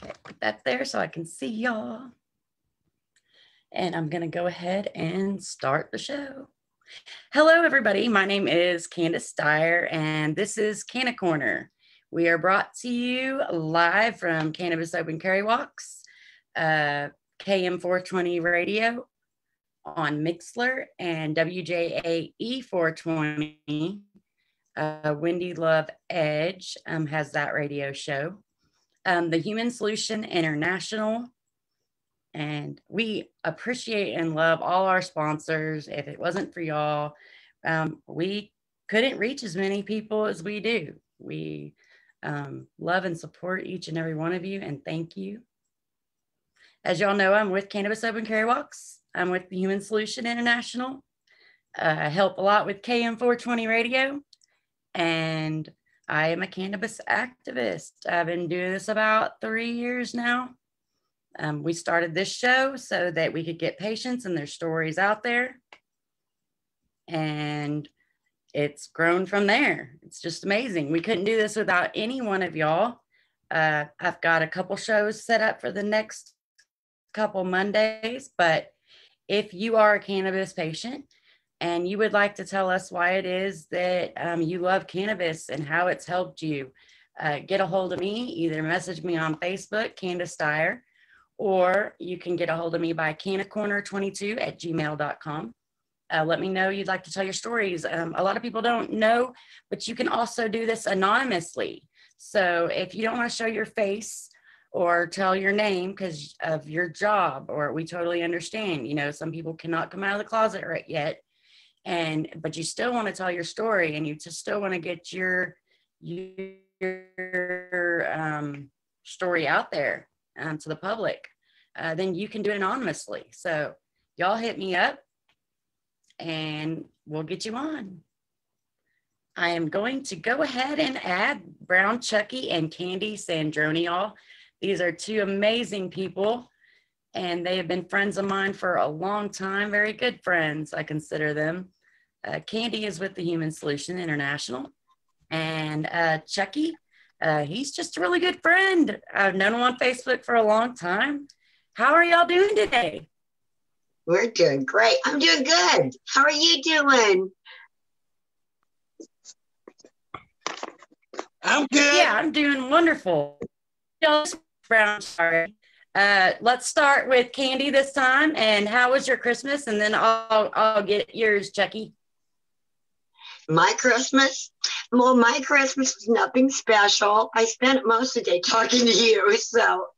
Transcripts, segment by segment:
Okay, put that there so I can see y'all. And I'm gonna go ahead and start the show. Hello, everybody. My name is Candice Dyer, and this is Canna Corner. We are brought to you live from Cannabis Open Carry Walks, KM 420 radio on Mixler, and WJAE 420. Wendy Love Edge has that radio show. The Human Solution International. And we appreciate and love all our sponsors. If it wasn't for y'all, we couldn't reach as many people as we do. We love and support each and every one of you, and thank you. As y'all know, I'm with Cannabis Open Carry Walks. I'm with the Human Solution International. I help a lot with KM 420 radio, and I am a cannabis activist. I've been doing this about 3 years now. We started this show so that we could get patients and their stories out there. And it's grown from there. It's just amazing. We couldn't do this without any one of y'all. I've got a couple shows set up for the next couple Mondays, but if you are a cannabis patient and you would like to tell us why it is that you love cannabis and how it's helped you, get a hold of me. Either message me on Facebook, Candice Dyer, or you can get a hold of me by cannacorner22@gmail.com. Let me know you'd like to tell your stories. A lot of people don't know, but you can also do this anonymously. So if you don't want to show your face or tell your name because of your job, or we totally understand, you know, some people cannot come out of the closet right yet, but you still want to tell your story and you just still want to get your story out there to the public, then you can do it anonymously. So y'all hit me up and we'll get you on. I am going to go ahead and add Brown Chucky and Candi Sandroni, y'all. These are two amazing people, and they have been friends of mine for a long time. Very good friends, I consider them. Candi is with the Human Solution International, and Chucky, he's just a really good friend. I've known him on Facebook for a long time. How are y'all doing today? We're doing great. I'm doing good. How are you doing? I'm good. Yeah, I'm doing wonderful. Brown, sorry. Let's start with Candi this time. And how was your Christmas? And then I'll get yours, Chucky. My Christmas? Well, my Christmas was nothing special. I spent most of the day talking to you, so.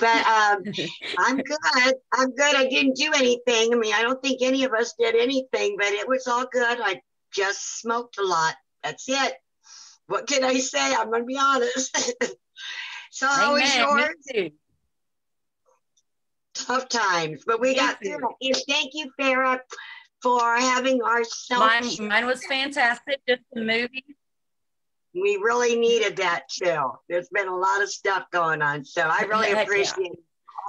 But I'm good. I'm good. I didn't do anything. I mean, I don't think any of us did anything, but it was all good. I just smoked a lot. That's it. What can I say? I'm going to be honest. So how was yours? Tough times, but we got through it. Thank you, Farrah, for having our Mine was fantastic. Just the movie. We really needed that too. There's been a lot of stuff going on, so I really appreciate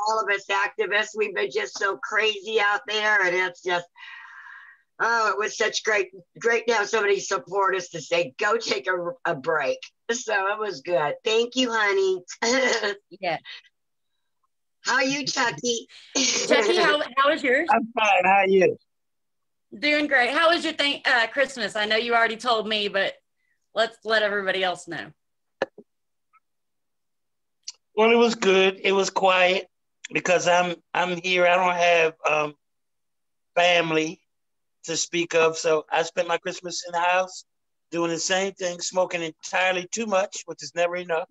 all of us activists. We've been just so crazy out there, and it's just, oh, it was such great to have somebody support us to say, go take a break. So it was good. Thank you, honey. Yeah. How are you, Chucky? Chucky, how was yours? I'm fine. How are you? Doing great. How was your Christmas? I know you already told me, but let's let everybody else know. Well, it was good. It was quiet because I'm here. I don't have family to speak of, so I spent my Christmas in the house doing the same thing, smoking entirely too much, which is never enough.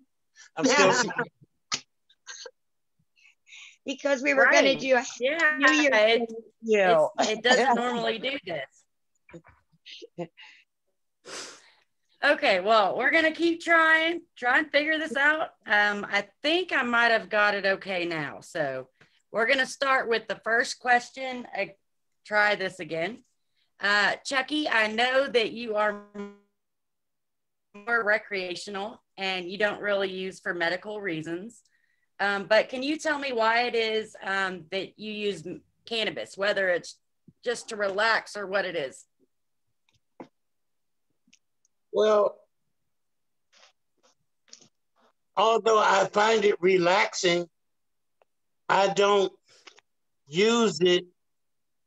I'm still because we were going to do a New Year's it doesn't normally do this. Okay, well, we're going to keep try and figure this out. I think I might have got it okay now. So we're going to start with the first question. Try this again. Chucky, I know that you are more recreational and you don't really use for medical reasons. But can you tell me why it is that you use cannabis, whether it's just to relax or what it is? Well, although I find it relaxing, I don't use it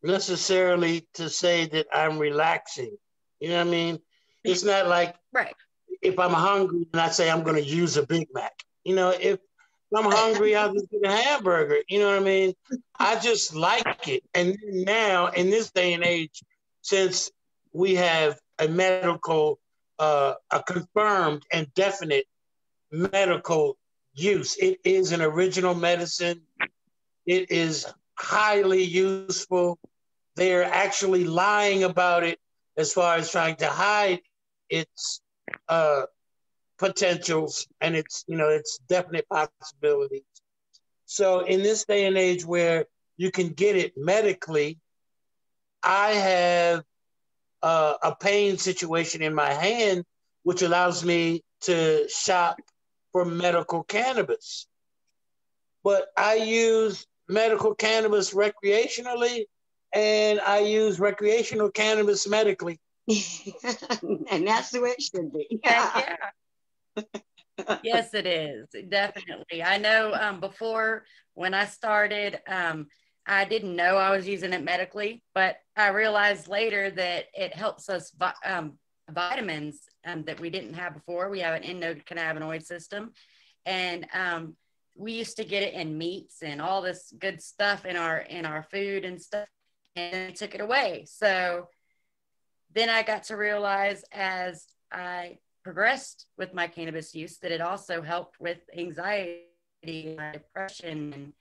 necessarily to say that I'm relaxing. You know what I mean? It's not like Right. if I'm hungry and I say I'm going to use a Big Mac. You know, if I'm hungry, I'll just get a hamburger. You know what I mean? I just like it. And now, in this day and age, since we have a medical, a confirmed and definite medical use, it is an original medicine. It is highly useful. They're actually lying about it as far as trying to hide its potentials and its definite possibilities. So in this day and age where you can get it medically, I have a pain situation in my hand, which allows me to shop for medical cannabis. But I use medical cannabis recreationally, and I use recreational cannabis medically. And that's the way it should be. Yeah. Yes, it is. Definitely. I know before when I started, I didn't know I was using it medically, but I realized later that it helps us vitamins that we didn't have before. We have an endocannabinoid system, and we used to get it in meats and all this good stuff in our food and stuff, and they took it away. So then I got to realize as I progressed with my cannabis use that it also helped with anxiety, depression, and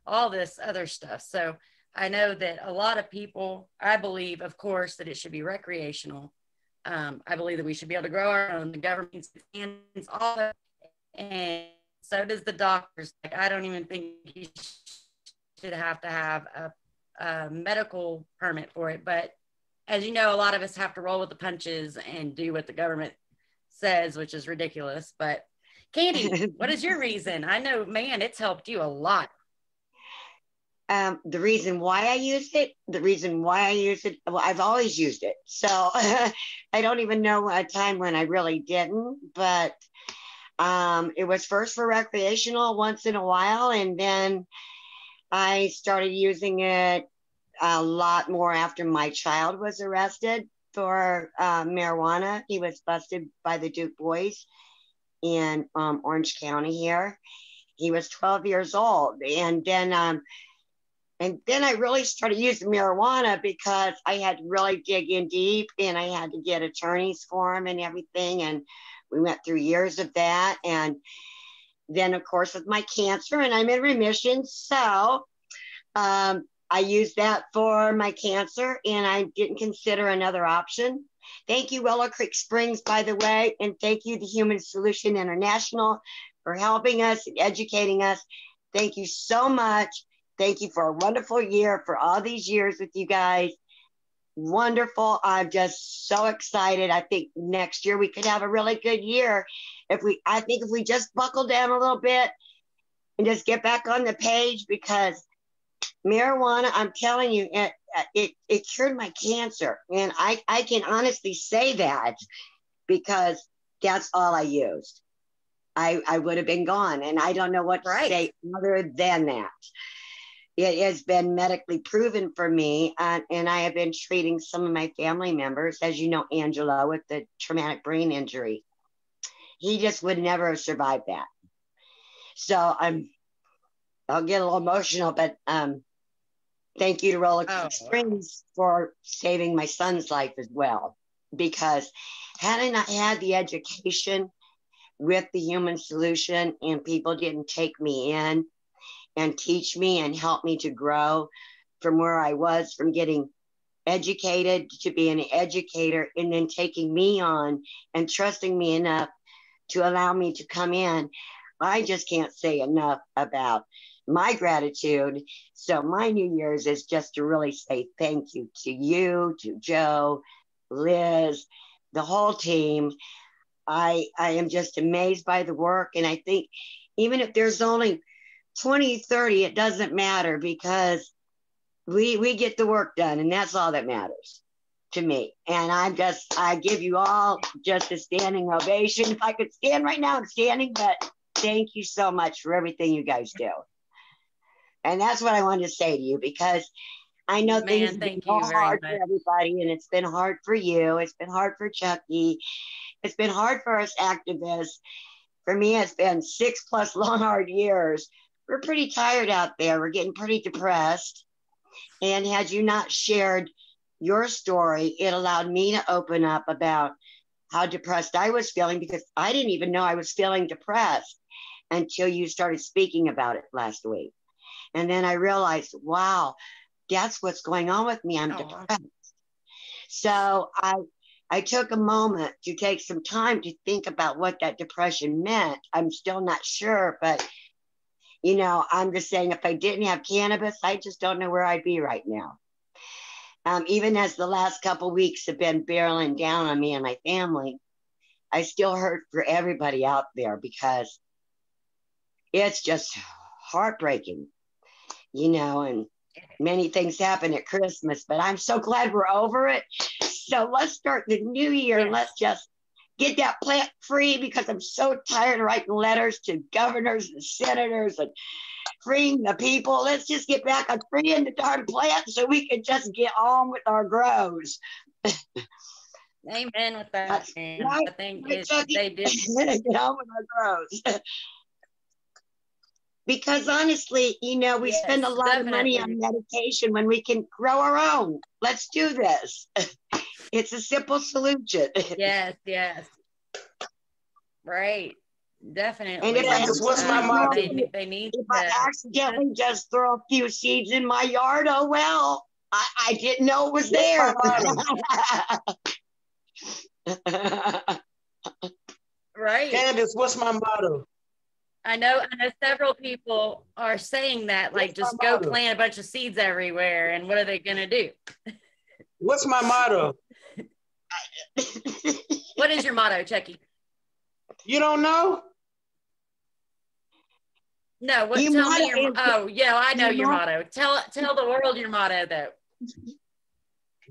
all this other stuff. So I know that a lot of people, I believe, of course, that it should be recreational. I believe that we should be able to grow our own. The government's hands all that, and so does the doctors. Like, I don't even think you should have to have a medical permit for it. But as you know, a lot of us have to roll with the punches and do what the government says, which is ridiculous. But Candi, what is your reason? I know, man, it's helped you a lot. The reason why I used it, well, I've always used it. So I don't even know a time when I really didn't, but it was first for recreational once in a while. And then I started using it a lot more after my child was arrested for marijuana. He was busted by the Duke boys in Orange County here. He was 12 years old. And then I really started using marijuana because I had to really dig in deep, and I had to get attorneys for him and everything. And we went through years of that. And then, of course, with my cancer, and I'm in remission. So I used that for my cancer, and I didn't consider another option. Thank you, Willow Creek Springs, by the way. And thank you, the Human Solution International, for helping us and educating us. Thank you so much. Thank you for a wonderful year, for all these years with you guys. Wonderful. I'm just so excited. I think next year we could have a really good year. I think if we just buckle down a little bit and just get back on the page, because marijuana, I'm telling you, it cured my cancer. And I can honestly say that because that's all I used. I would have been gone, and I don't know what to say other than that. It has been medically proven for me, and I have been treating some of my family members, as you know, Angelo, with the traumatic brain injury. He just would never have survived that. So I'll get a little emotional, but thank you to Roller Creek Springs for saving my son's life as well. Because had I not had the education with the Human Solution, and people didn't take me in and teach me and help me to grow from where I was, from getting educated to be an educator, and then taking me on and trusting me enough to allow me to come in, I just can't say enough about my gratitude. So my New Year's is just to really say thank you to you, to Joe, Liz, the whole team. I am just amazed by the work. And I think even if there's only 20, 30, it doesn't matter, because we get the work done, and that's all that matters to me. And I give you all just a standing ovation. If I could stand right now, I'm standing, but Thank you so much for everything you guys do. And that's what I wanted to say to you, because I know things have been Thank you very hard much. for everybody, and it's been hard for you. It's been hard for Chucky. It's been hard for us activists. For me, it's been 6+ long, hard years. We're pretty tired out there. We're getting pretty depressed. And had you not shared your story, it allowed me to open up about how depressed I was feeling, because I didn't even know I was feeling depressed until you started speaking about it last week. And then I realized, wow, that's what's going on with me. I'm depressed. So I took a moment to take some time to think about what that depression meant. I'm still not sure, but you know, I'm just saying, if I didn't have cannabis, I just don't know where I'd be right now. Even as the last couple of weeks have been barreling down on me and my family, I still hurt for everybody out there, because it's just heartbreaking, you know, and many things happen at Christmas, but I'm so glad we're over it. So let's start the new year. Yes. Let's just get that plant free, because I'm so tired of writing letters to governors and senators and freeing the people. Let's just get back on freeing the darn plant so we can just get on with our grows. Amen with that. Man. Right, I think they did get on with our grows. Because honestly, you know, we spend a lot of money on medication when we can grow our own. Let's do this. It's a simple solution. Yes. Right. Definitely. And if what's my motto? They need if I accidentally just throw a few seeds in my yard, oh well. I didn't know it was there. Right. Candis, what's my motto? I know several people are saying that, like, just go plant a bunch of seeds everywhere, and what are they gonna do? What's my motto? What is your motto, Chucky? You don't know? No, what? Tell me your. Oh, yeah, I know your motto. Tell the world your motto, though.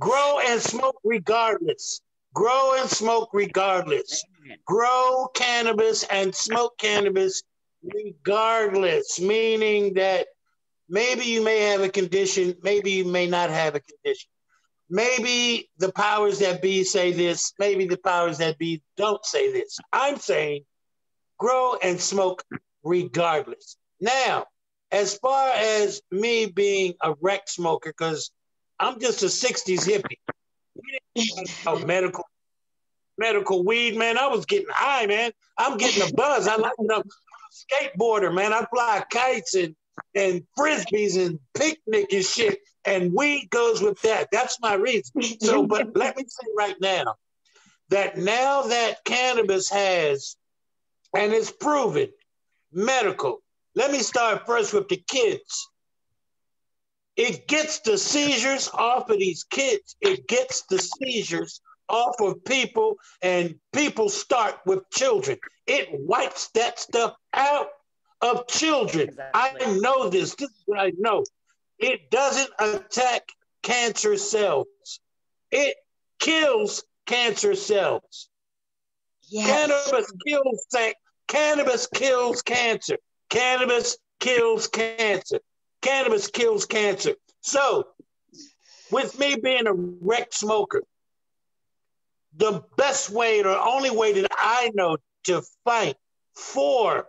Grow and smoke regardless. Grow and smoke regardless. Grow cannabis and smoke cannabis regardless, meaning that maybe you may have a condition, maybe you may not have a condition. Maybe the powers that be say this, maybe the powers that be don't say this. I'm saying grow and smoke regardless. Now, as far as me being a rec smoker, because I'm just a 60s hippie. We didn't talk about medical weed, man. I was getting high, man. I'm getting a buzz. I like it. I'm a skateboarder, man. I fly kites and frisbees and picnic and shit. And weed goes with that. That's my reason. So, but let me say right now that cannabis has, and it's proven, medical. Let me start first with the kids. It gets the seizures off of these kids. It gets the seizures off of people, and people start with children. It wipes that stuff out of children. Exactly. I know this. This is what I know. It doesn't attack cancer cells. It kills cancer cells. Yes. Cannabis kills cancer. Cannabis kills cancer. Cannabis kills cancer. So, with me being a rec smoker, the best way, the only way that I know to fight for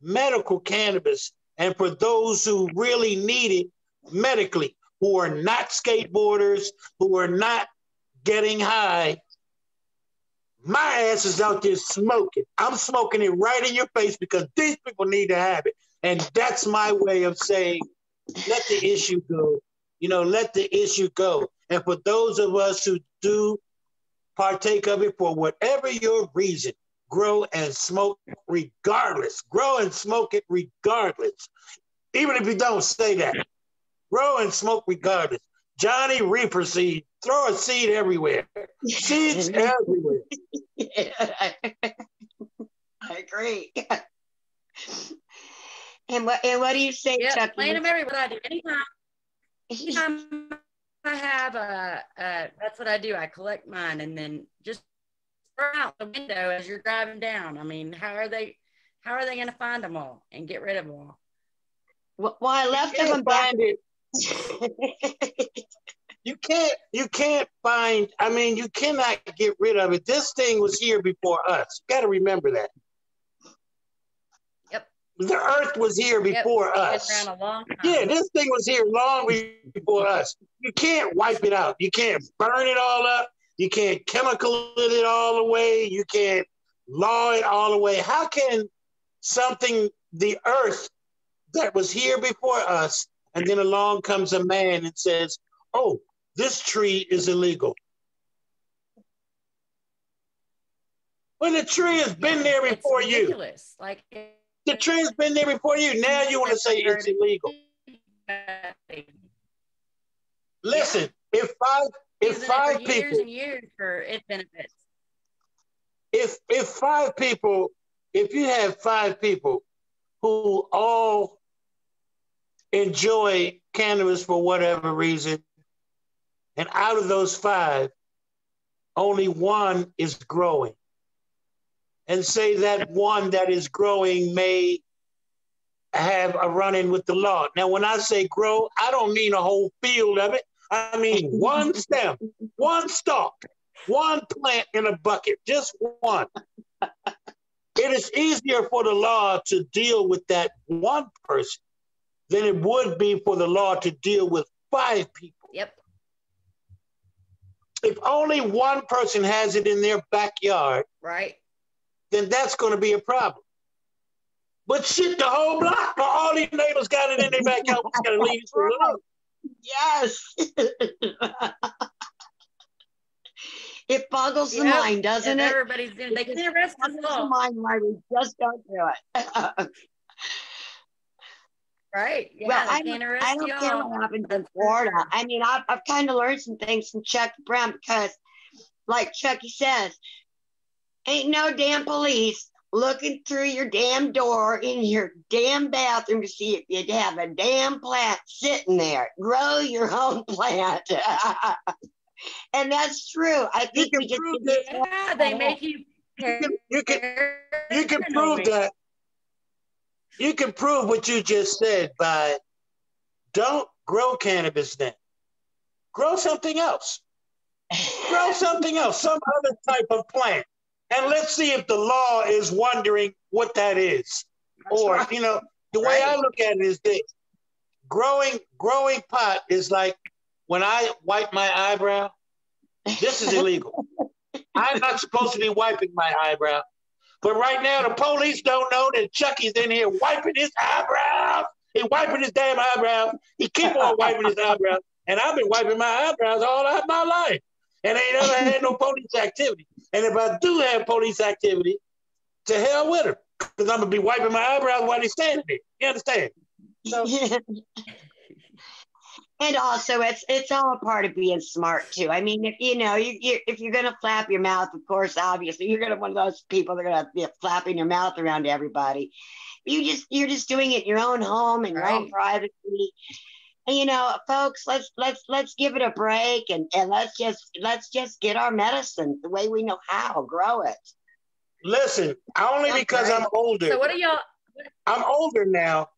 medical cannabis and for those who really need it medically, who are not skateboarders, who are not getting high, my ass is out there smoking. I'm smoking it right in your face because these people need to have it. And that's my way of saying, let the issue go. You know, let the issue go. And for those of us who do partake of it for whatever your reason, grow and smoke regardless. Grow and smoke it regardless. Even if you don't say that. Grow and smoke regardless. Johnny Reaper seed. Throw a seed everywhere. Seeds everywhere. I agree. And what do you say, Chucky? Plant them everywhere. Anytime I have that's what I do. I collect mine and then just throw out the window as you're driving down. I mean, how are they How are they going to find them all and get rid of them all? Well, I left them back. You can't find, I mean, you cannot get rid of it. This thing was here before us. You got to remember that. Yep. The earth was here before us. Been around a long time. Yeah, this thing was here long before us. You can't wipe it out. You can't burn it all up. You can't chemical it all away. You can't law it all away. How can something, the earth that was here before us, and then along comes a man and says, oh, this tree is illegal. Well, the tree has been there before you. Like the tree has been there before you. Now you want to say it's illegal. Listen, if five people, years and years for its benefits. If you have 5 people who all enjoy cannabis for whatever reason, and out of those 5, only 1 is growing, and say that 1 that is growing may have a run-in with the law. Now, when I say grow, I don't mean a whole field of it. I mean 1 stem, 1 stalk, 1 plant in a bucket, just 1. It is easier for the law to deal with that 1 person than it would be for the law to deal with 5 people. Yep. If only 1 person has it in their backyard, right, then that's going to be a problem. But shit, the whole block, all these neighbors got it in their backyard. We got to leave it alone. Yes. It boggles the mind, doesn't it? Everybody's doing. They can't arrest us all. The mind why we just don't do it. Right. Yeah, well, I don't care what happens in Florida. I mean, I've kind of learned some things from Chucky Brown because, like Chucky says, ain't no damn police looking through your damn door in your damn bathroom to see if you'd have a damn plant sitting there. Grow your own plant. And that's true. I think we just prove that. Yeah, they make you. You can prove that. You can prove what you just said by don't grow cannabis then. Grow something else. Grow something else, some other type of plant. And let's see if the law is wondering what that is. That's or, right. You know, the way I look at it is this. Growing pot is like when I wipe my eyebrow, this is illegal. I'm not supposed to be wiping my eyebrow. But right now, the police don't know that Chucky's in here wiping his eyebrows. He's wiping his damn eyebrows. He keep on wiping his eyebrows. And I've been wiping my eyebrows all of my life. And I ain't never had no police activity. And if I do have police activity, to hell with them. Because I'm going to be wiping my eyebrows while he's standing there. You understand? So. And also, it's all a part of being smart too. I mean, if if you're gonna flap your mouth, of course, obviously, you're gonna one of those people that are gonna be flapping your mouth around to everybody. You're just doing it in your own home and your own privacy. And folks, let's give it a break and let's just get our medicine the way we know how, grow it. Listen, only because I'm older. So what are y'all? I'm older now.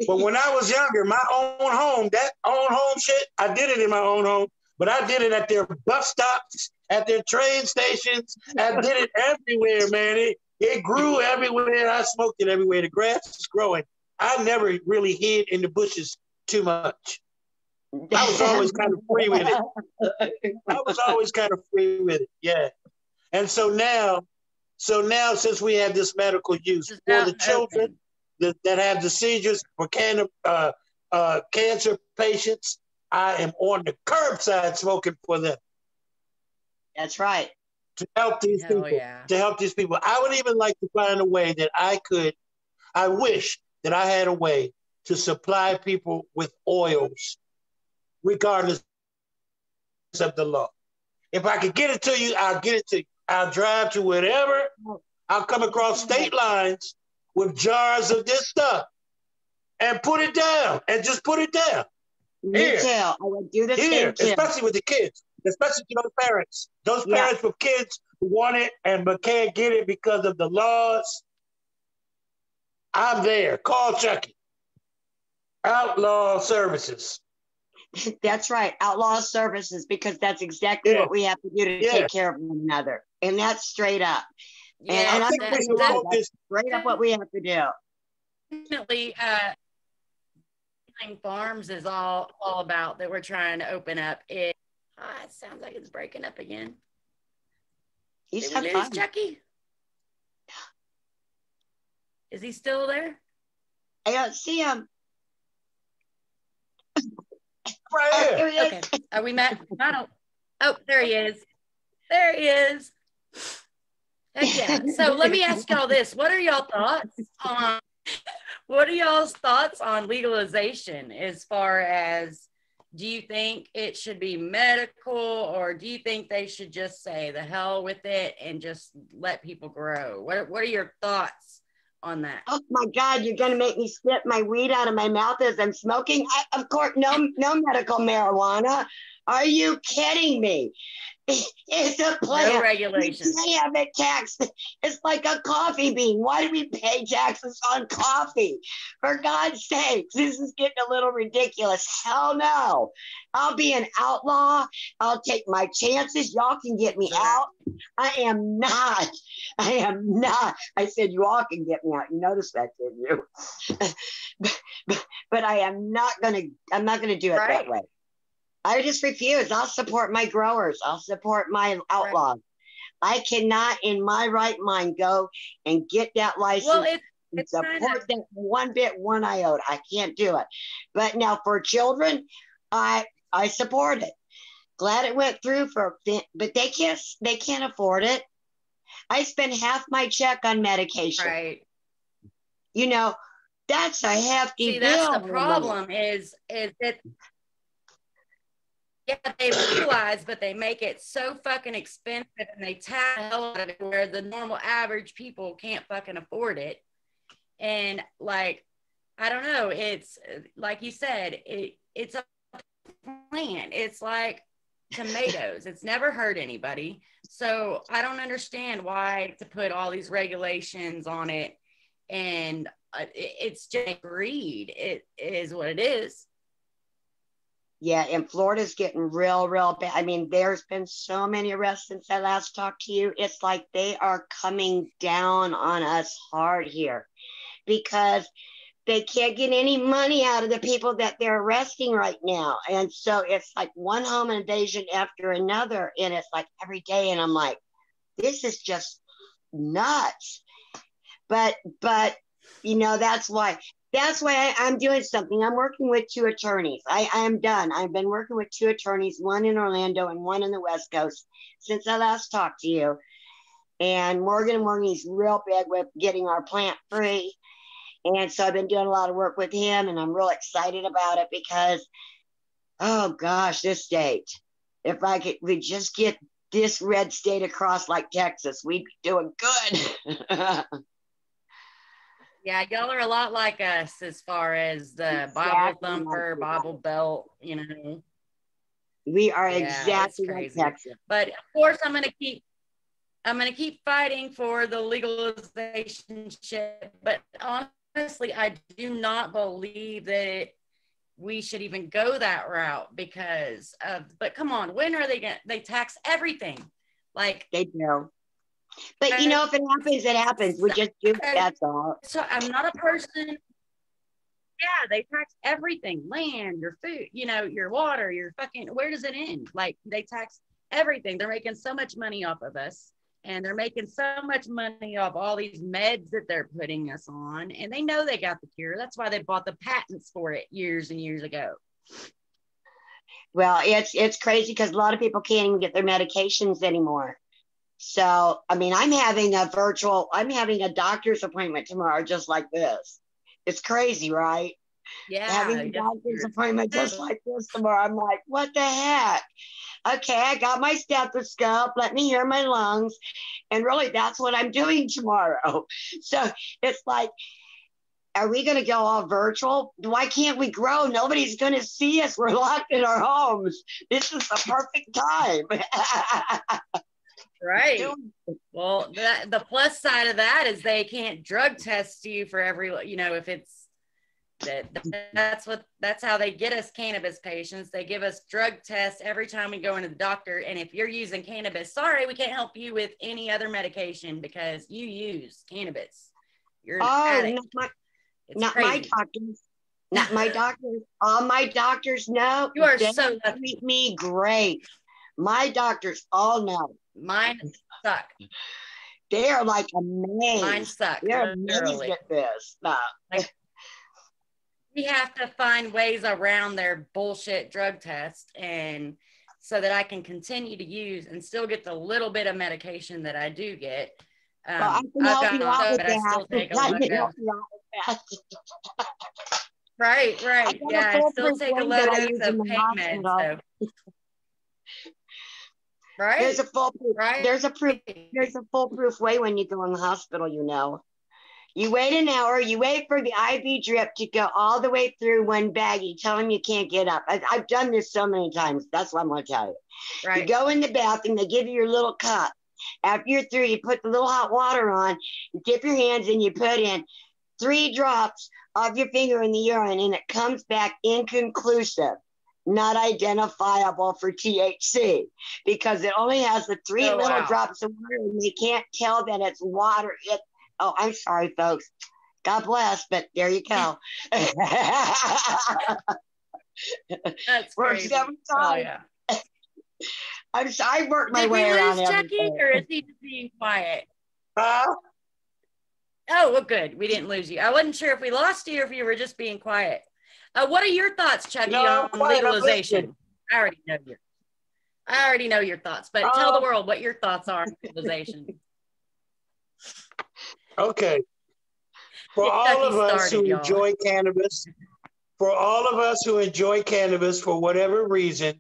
But when I was younger, my own home, that own home shit, I did it in my own home, but I did it at their bus stops, at their train stations. I did it everywhere, man. It grew everywhere. I smoked it everywhere. The grass is growing. I never really hid in the bushes too much. I was always kind of free with it. Yeah. And so now, since we have this medical use for the children, that have the seizures for cancer patients, I am on the curbside smoking for them. That's right. To help these people. Yeah. To help these people. I would even like to find a way that I wish that I had a way to supply people with oils, regardless of the law. If I could get it to you, I'll get it to you. I'll drive to whatever. I'll come across state lines with jars of this stuff and put it down and just put it down. Me too. I would do the same too. Especially with the kids, especially to those parents with kids want it but can't get it because of the laws, I'm there. Call Chucky. Outlaw Services. That's right. Outlaw Services, because that's exactly what we have to do to take care of one another. And that's straight up. Yeah, and I I'm think not we should gonna lie, put that's this. straight up what we have to do. definitely farms is all about that we're trying to open up. It sounds like it's breaking up again. He's Did we lose Chucky? Is he still there? I don't see him. Right here. Okay. Are we met? Oh, there he is. There he is. Heck yeah. So let me ask y'all this. What are y'all's thoughts on legalization as far as, do you think it should be medical, or do you think they should just say the hell with it and just let people grow? What are your thoughts on that? Oh my God, you're going to make me spit my weed out of my mouth as I'm smoking? Of course, no medical marijuana. Are you kidding me? It's a plant. No regulations. You have it taxed. It's like a coffee bean. Why do we pay taxes on coffee? For God's sakes, this is getting a little ridiculous. Hell no. I'll be an outlaw. I'll take my chances. Y'all can get me out. I am not. I said you all can get me out. You noticed that, didn't you? but I am not gonna do it that way. I just refuse. I'll support my growers. I'll support my outlaws. Right. I cannot, in my right mind, go and get that license and support that one bit, one iota. I can't do it. But now for children, I support it. Glad it went through but they can't afford it. I spend half my check on medication. Right. You know, that's a hefty bill. That's the problem. Is it? Yeah, they legalize, but they make it so fucking expensive, and they tax the hell out of it where the normal average people can't fucking afford it. And like, I don't know, it's like you said, it's a plant. It's like tomatoes. It's never hurt anybody. So I don't understand why to put all these regulations on it, and it's just greed. It is what it is. Yeah, and Florida's getting real bad. I mean, there's been so many arrests since I last talked to you. It's like they are coming down on us hard here because they can't get any money out of the people that they're arresting right now. And so it's like one home invasion after another. And it's like every day. And I'm like, this is just nuts. But you know, that's why I'm doing something. I'm working with 2 attorneys. I am done. I've been working with 2 attorneys, one in Orlando and one in the West Coast since I last talked to you. And Morgan is real big with getting our plant free. And so I've been doing a lot of work with him, and I'm real excited about it because, oh gosh, this state, if we just get this red state across like Texas, we'd be doing good. Yeah, y'all are a lot like us as far as the Bible thumper, Bible belt, you know. We are exactly like Texas. But of course, I'm gonna keep fighting for the legalization shit. But honestly, I do not believe that we should even go that route because but come on, when are they tax everything? Like they do. But you know, if it happens, it happens. We just do it, that's all. So I'm not a person. Yeah, they tax everything. Land, your food, you know, your water, your fucking, where does it end? Like they tax everything. They're making so much money off of us. And they're making so much money off all these meds that they're putting us on. And they know they got the cure. That's why they bought the patents for it years and years ago. Well, it's crazy because a lot of people can't even get their medications anymore. So, I mean, I'm having a doctor's appointment tomorrow just like this. It's crazy, right? Yeah. Having a doctor's appointment just like this tomorrow. I'm like, what the heck? Okay, I got my stethoscope. Let me hear my lungs. And really, that's what I'm doing tomorrow. So it's like, are we going to go all virtual? Why can't we grow? Nobody's going to see us. We're locked in our homes. This is the perfect time. Right. Well, the plus side of that is they can't drug test you for every, if it's that's how they get us cannabis patients. They give us drug tests every time we go into the doctor. And if you're using cannabis, sorry, we can't help you with any other medication because you use cannabis. You're an addict. Not my doctors. Not my doctors. All my doctors know. You are they so treat me great. My doctors all know. Mine suck. They are like amazed. Mine suck. They're amazed at this stuff. Like, we have to find ways around their bullshit drug test, and so that I can continue to use and still get the little bit of medication that I do get. I can help you out with that. I still take a load of. Right. Yeah, I still take a low dose of pain meds. So. Right. There's a foolproof way when you go in the hospital, You wait an hour, you wait for the IV drip to go all the way through one bag. You tell them you can't get up. I've done this so many times. That's what I'm going to tell you. Right. You go in the bathroom, they give you your little cup. After you're through, you put the little hot water on, you dip your hands and you put in 3 drops of your finger in the urine, and it comes back inconclusive, not identifiable for THC, because it only has the 3 little drops of water, and they can't tell that it's water. Oh, I'm sorry, folks. God bless, but there you go. That's crazy. Oh, yeah. I worked my way around everything. Chucky, or is he just being quiet? Oh, well, good. We didn't lose you. I wasn't sure if we lost you or if you were just being quiet. What are your thoughts, Chucky, on legalization? I already know your thoughts, but tell the world what your thoughts are on legalization. Okay. For all of us who enjoy cannabis, for whatever reason,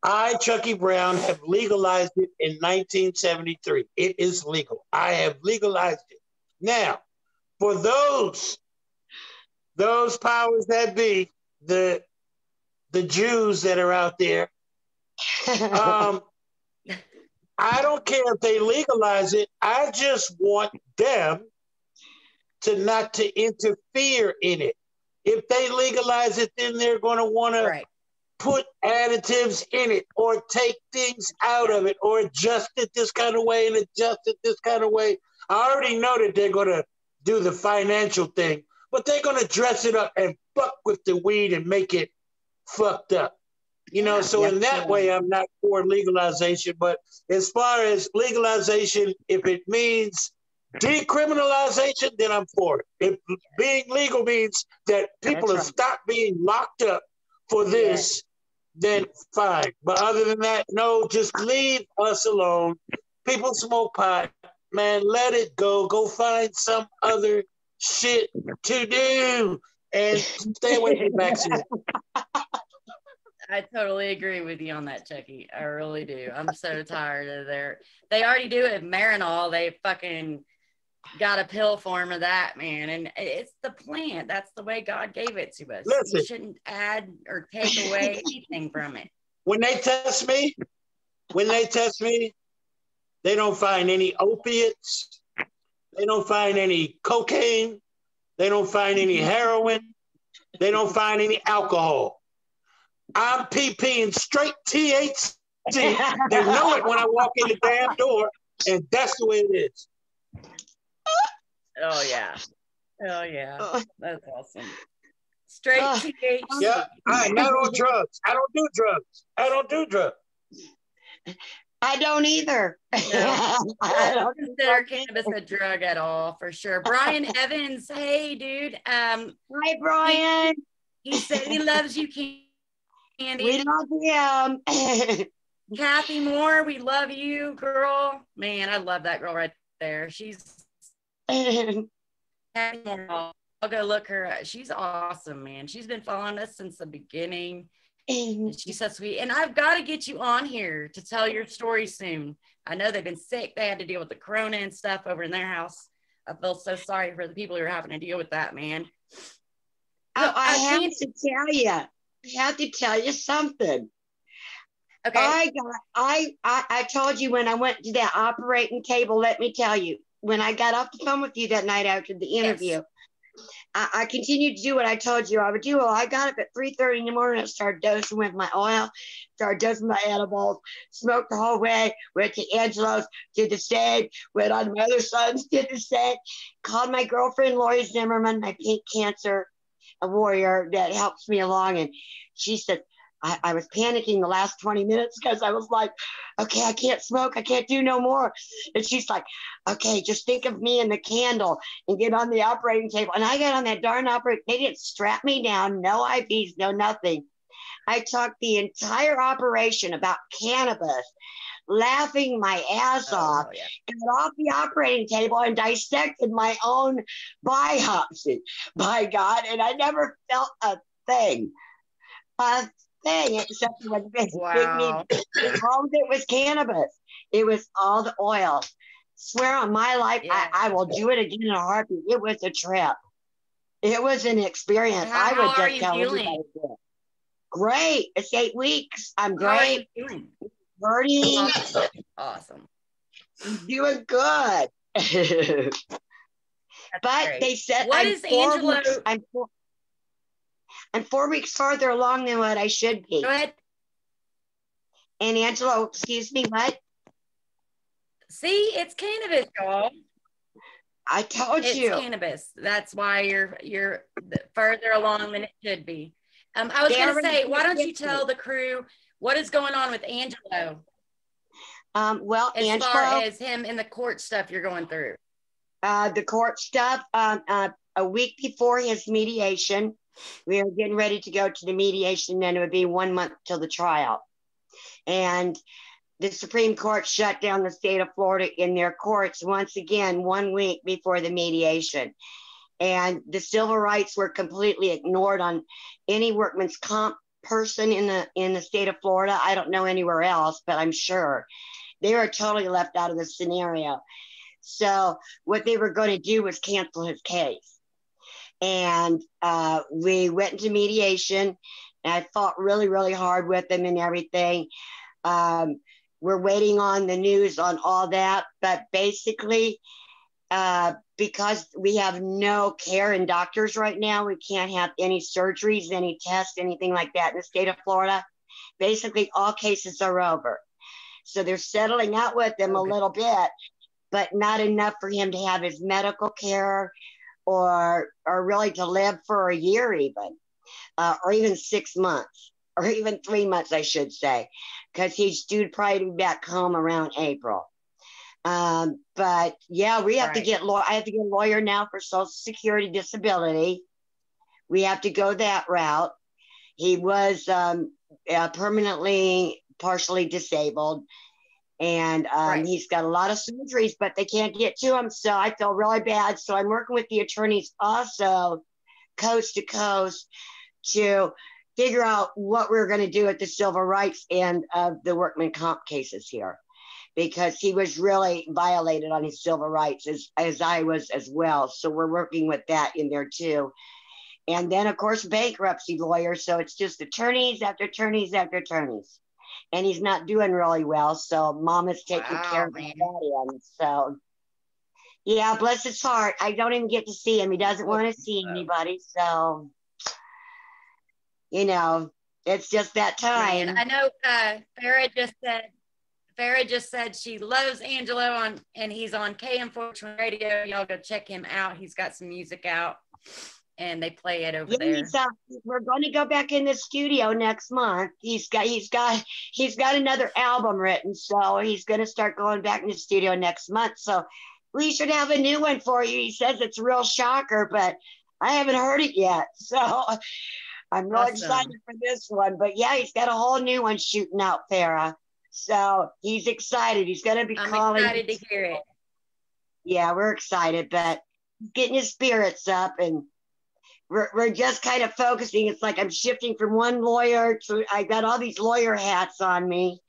I, Chucky Brown, have legalized it in 1973. It is legal. I have legalized it. Now, for those powers that be, the Jews that are out there, I don't care if they legalize it. I just want them not to interfere in it. If they legalize it, then they're going to want to put additives in it or take things out of it or adjust it this kind of way and adjust it this kind of way. I already know that they're going to do the financial thing, but they're going to dress it up and fuck with the weed and make it fucked up. So in that way, I'm not for legalization. But as far as legalization, if it means decriminalization, then I'm for it. If being legal means that people have stopped being locked up for this, then fine. But other than that, no, just leave us alone. People smoke pot, man, let it go. Go find some other shit to do and stay away from vaccines. I totally agree with you on that, Chucky. I really do. I'm so tired of they already do it with Marinol. They fucking got a pill form of that, man. And it's the plant. That's the way God gave it to us. Listen, you shouldn't add or take away anything from it. When they test me, they don't find any opiates. They don't find any cocaine. They don't find any heroin. They don't find any alcohol. I'm PPing straight THC. They know it when I walk in the damn door, and that's the way it is. Oh, yeah. That's awesome. Straight THC. Yeah, I'm not on drugs. I don't do drugs. I don't either. No, I don't consider cannabis a drug at all, for sure. Brian Evans, hey, dude. Hi, Brian. He said he loves you, Candy. We love him. Kathy Moore, we love you, girl. Man, I love that girl right there. She's Kathy Moore. I'll go look her up. She's awesome, man. She's been following us since the beginning. And she's so sweet. And I've got to get you on here to tell your story soon. I know they've been sick. They had to deal with the corona and stuff over in their house. I feel so sorry for the people who are having to deal with that, man. Oh, I have to tell you something. Okay. I told you when I went to that operating table, let me tell you, when I got off the phone with you that night after the Yes. interview, I continued to do what I told you I would do. Well, I got up at 3:30 in the morning and started dosing with my oil, started dosing my edibles, smoked the whole way, went to Angelo's, did the same, went on to my other sons, did the same, called my girlfriend, Lori Zimmerman, my pink cancer warrior that helps me along. And she said, I was panicking the last 20 minutes because I was like, okay, I can't smoke. I can't do no more. And she's like, okay, just think of me and the candle and get on the operating table. And I got on that darn operating, they didn't strap me down, no IVs, no nothing. I talked the entire operation about cannabis, laughing my ass off, Oh, yeah. got off the operating table and dissected my own biopsy, by God. And I never felt a thing. A thing except when Wow. all of it was cannabis. It was all the oil. Swear on my life, Yeah. I will do it again in a heartbeat. It was a trip. It was an experience. I would How are just you tell feeling? everybody this. Great. It's 8 weeks. I'm How are you great. feeling? Hurting. Awesome. Doing good. But Great. they said What is Angelo? I'm 4 weeks farther along than what I should be. Go ahead. And Angelo, excuse me, what? See, it's cannabis, y'all. I told It's you. cannabis. That's why you're further along than it should be. I was going to say, why don't you tell the crew what is going on with Angelo? Well, as Angelo, far as him and the court stuff you're going through. The court stuff. A week before his mediation, we were getting ready to go to the mediation. Then it would be 1 month till the trial, and the Supreme Court shut down the state of Florida in their courts once again 1 week before the mediation. And the civil rights were completely ignored on any workman's comp person in the state of Florida. I don't know anywhere else, but I'm sure they were totally left out of the scenario. So what they were going to do was cancel his case. And we went into mediation, and I fought really, really hard with them and everything. We're waiting on the news on all that, but basically, because we have no care in doctors right now, we can't have any surgeries, any tests, anything like that in the state of Florida. Basically, all cases are over. So they're settling out with him a little bit, but not enough for him to have his medical care or really to live for a year even, or even 6 months, or even 3 months, I should say, because he's due to probably be back home around April. But yeah, we have to get I have to get a lawyer now for Social Security disability. We have to go that route. He was permanently partially disabled, and he's got a lot of surgeries, but they can't get to him. So I feel really bad. So I'm working with the attorneys also coast to coast to figure out what we're going to do at the civil rights end of the workman comp cases here, because he was really violated on his civil rights as I was as well. So we're working with that in there too. And then, of course, bankruptcy lawyers. So it's just attorneys after attorneys after attorneys. And he's not doing really well. So mom is taking care of that end. So, yeah, bless his heart. I don't even get to see him. He doesn't want to see anybody. So, you know, it's just that time. Man, I know Farrah just said she loves Angelo and he's on KM4 Radio. Y'all go check him out. He's got some music out and they play it over there. We're going to go back in the studio next month. He's got another album written, so he's going to start going back in the studio next month. So we should have a new one for you. He says it's a real shocker, but I haven't heard it yet. So I'm really excited for this one. But yeah, he's got a whole new one shooting out, Farrah. So he's excited. He's going to be calling. I'm excited to hear it. Yeah, we're excited, but getting his spirits up, and we're just kind of focusing. It's like I'm shifting from one lawyer to, I got all these lawyer hats on me.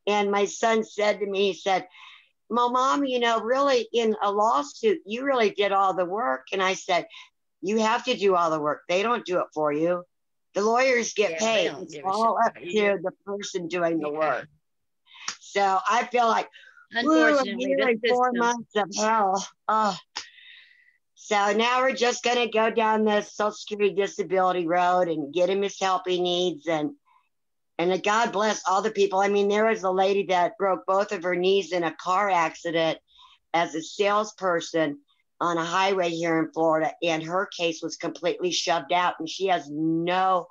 And my son said to me, he said, well, Mom, you know, really in a lawsuit, you really did all the work. And I said, you have to do all the work. They don't do it for you. The lawyers get Yeah, they paid. don't It's give a shit all up about you. to the person doing the Yeah. work. So I feel like, a Unfortunately, year and this 4 system. months of hell. Oh. So now we're just going to go down the Social Security disability road and get him his help he needs. And God bless all the people. I mean, there was a lady that broke both of her knees in a car accident as a salesperson on a highway here in Florida, and her case was completely shoved out, and she has no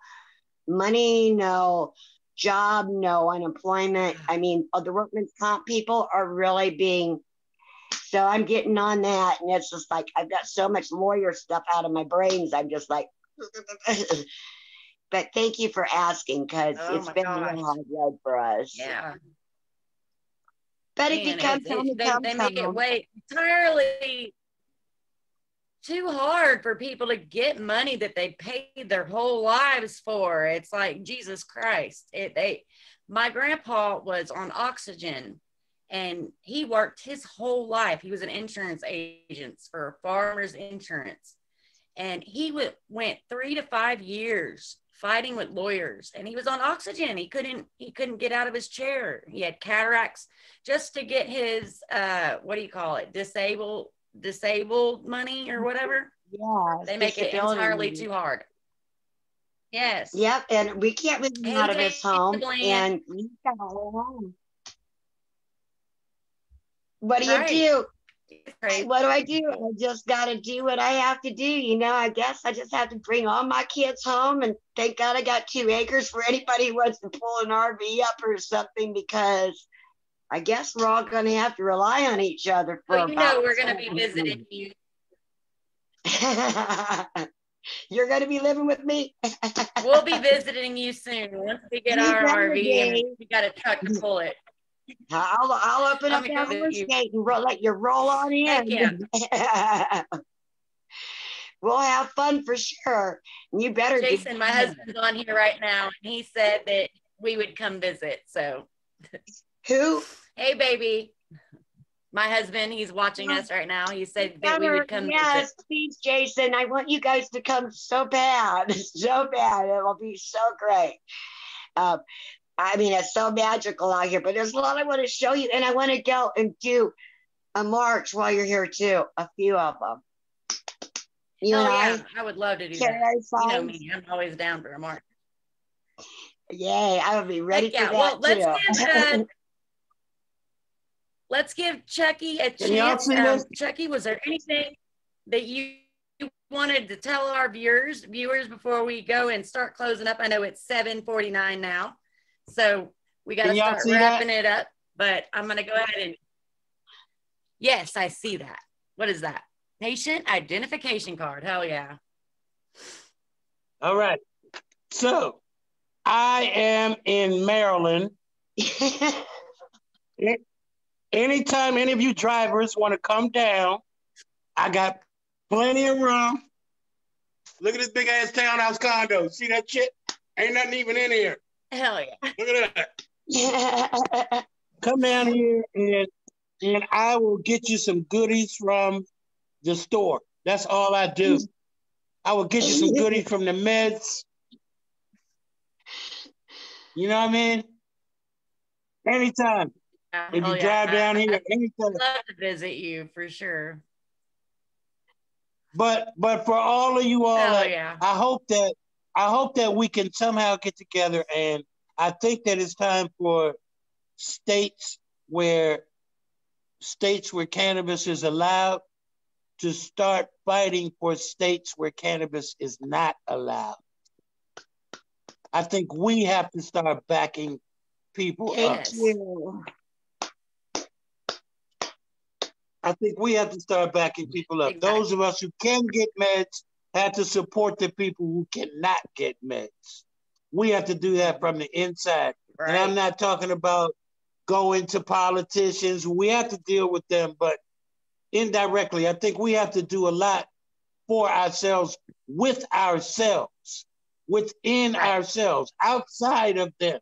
money, no job, no unemployment. I mean, the workman's comp people are really being, so I'm getting on that, and it's just like I've got so much lawyer stuff out of my brains. I'm just like, but thank you for asking, because it's been a real hard road for us. Yeah. But Man, it becomes they make it way entirely too hard for people to get money that they paid their whole lives for. It's like, Jesus Christ. My grandpa was on oxygen, and he worked his whole life. He was an insurance agent for Farmers Insurance, and he went 3 to 5 years fighting with lawyers, and he was on oxygen. He couldn't get out of his chair. He had cataracts just to get his what do you call it, disabled money or whatever. Yeah, they make it entirely money. Too hard. Yes. Yep, and we can't move him out of his home, and he's got a whole home. What do you do? What do I do? I just got to do what I have to do. You know, I guess I just have to bring all my kids home, and thank God I got 2 acres for anybody who wants to pull an RV up or something, because I guess we're all going to have to rely on each other for we're going to be visiting you. You're going to be living with me? We'll be visiting you soon once we get our RV, and we got a truck to pull it. I'll open up that horse gate and let you roll on in. Heck yeah. We'll have fun for sure. You better. Jason, my husband's on here right now, and he said that we would come visit. So, who? Hey, baby. My husband, he's watching us right now. He said that we would come visit. Yes, please, Jason. I want you guys to come so bad. So bad. It'll be so great. I mean, it's so magical out here, but there's a lot I want to show you, and I want to go and do a march while you're here too, a few of them. I would love to do that. You know me, I'm always down for a march. Yay, I would be ready for that too. Let's give Chucky a chance. Chucky, was there anything that you wanted to tell our viewers before we go and start closing up? I know it's 7:49 now. So we got to start wrapping it up, but I'm going to go ahead and. Yes, I see that. What is that? Patient identification card. Hell yeah. All right. So I am in Maryland. Anytime any of you drivers want to come down, I got plenty of room. Look at this big ass townhouse condo. See that shit? Ain't nothing even in here. Hell yeah. Look at that. Come down here and I will get you some goodies from the store. That's all I do. I will get you some goodies from the meds. You know what I mean? Anytime. If you drive down here, anytime. I'd love to visit you for sure. But for all of you all, I hope that we can somehow get together, and I think that it's time for states where cannabis is allowed to start fighting for states where cannabis is not allowed. I think we have to start backing people up. I think we have to start backing people up. Exactly. Those of us who can get meds have to support the people who cannot get meds. We have to do that from the inside. Right. And I'm not talking about going to politicians. We have to deal with them, but indirectly, I think we have to do a lot for ourselves, with ourselves, within ourselves, outside of them.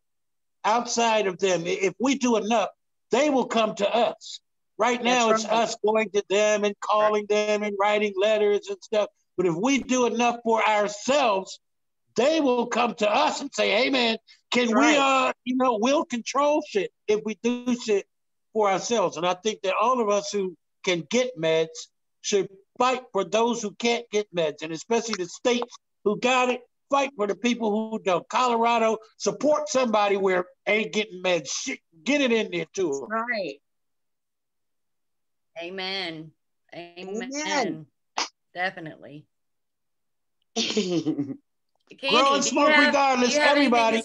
If we do enough, they will come to us. Right now, it's us going to them and calling them and writing letters and stuff. But if we do enough for ourselves, they will come to us and say, hey man, can we we'll control shit if we do shit for ourselves. And I think that all of us who can get meds should fight for those who can't get meds, and especially the states who got it, fight for the people who don't. Colorado, support somebody where ain't getting meds. Shit, get it in there too. Right. Amen. Amen. Definitely. Grow and smoke regardless. Anybody.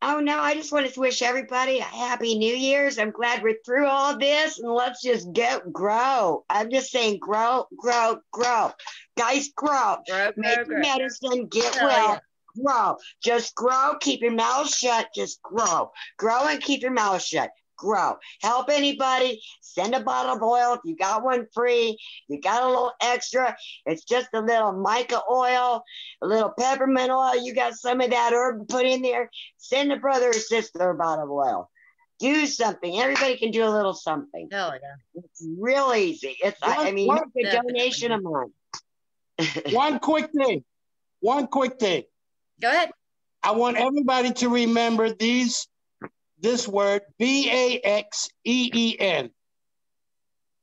Oh no, I just wanted to wish everybody a happy New Year's. I'm glad we're through all this, and let's just grow. I'm just saying, grow. Guys, grow. Make your medicine, get well. Yeah. Grow. Just grow. Keep your mouth shut. Just grow. Grow and keep your mouth shut. Grow. Help anybody. Send a bottle of oil. If you got one free, you got a little extra. It's just a little mica oil, a little peppermint oil. You got some of that herb to put in there. Send a brother or sister a bottle of oil. Do something. Everybody can do a little something. Hell yeah. It's real easy. It's a donation a month. One quick thing. Go ahead. I want everybody to remember this word, VAXEEN.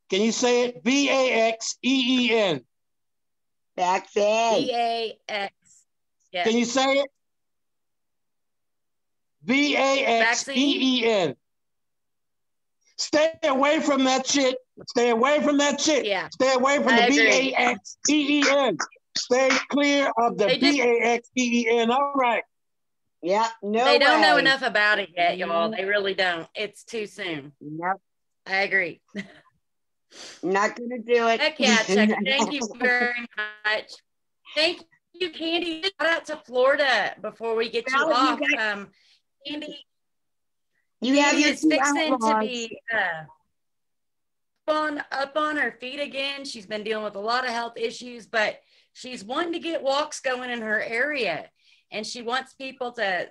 Can you say it? VAXEEN. Vaccine. VAX. Yeah. Can you say it? VAXEEN. Stay away from that shit. Stay away from that shit. Yeah. Stay away from the VAXEEN. Stay clear of the VAXEEN. All right. Yeah, no They don't know enough about it yet, y'all. They really don't. It's too soon. Yep. I agree. Not going to do it. Heck yeah, Chucky. Thank you very much. Thank you, Candy. Shout out to Florida before we get you off. Candy, Candy is fixing to be up on her feet again. She's been dealing with a lot of health issues, but she's wanting to get walks going in her area. And she wants people to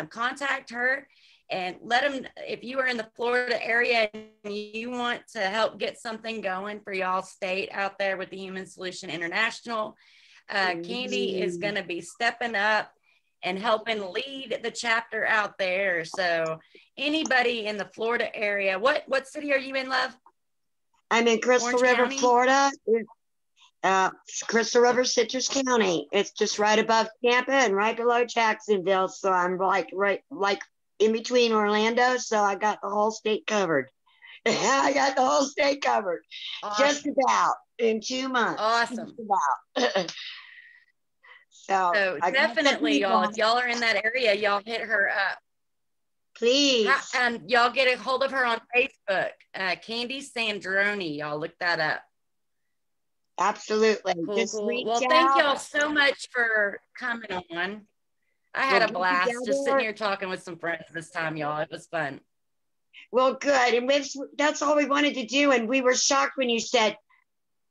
contact her and let them, if you are in the Florida area and you want to help get something going for y'all state out there with the Human Solution International, Candi is going to be stepping up and helping lead the chapter out there. So anybody in the Florida area, what city are you in, love? I'm in Crystal River, Florida. Crystal River, Citrus County. It's just right above Tampa and right below Jacksonville. So I'm like in between Orlando. So I got the whole state covered. I got the whole state covered. Awesome. Just about in 2 months. Awesome. Just about. So definitely, y'all, if y'all are in that area, y'all hit her up. Please. And y'all get a hold of her on Facebook. Candi Sandroni. Y'all look that up. Absolutely. Cool. Well, thank y'all so much for coming on. I had a blast just sitting here talking with some friends this time, y'all. It was fun. Well, good. And that's all we wanted to do. And we were shocked when you said,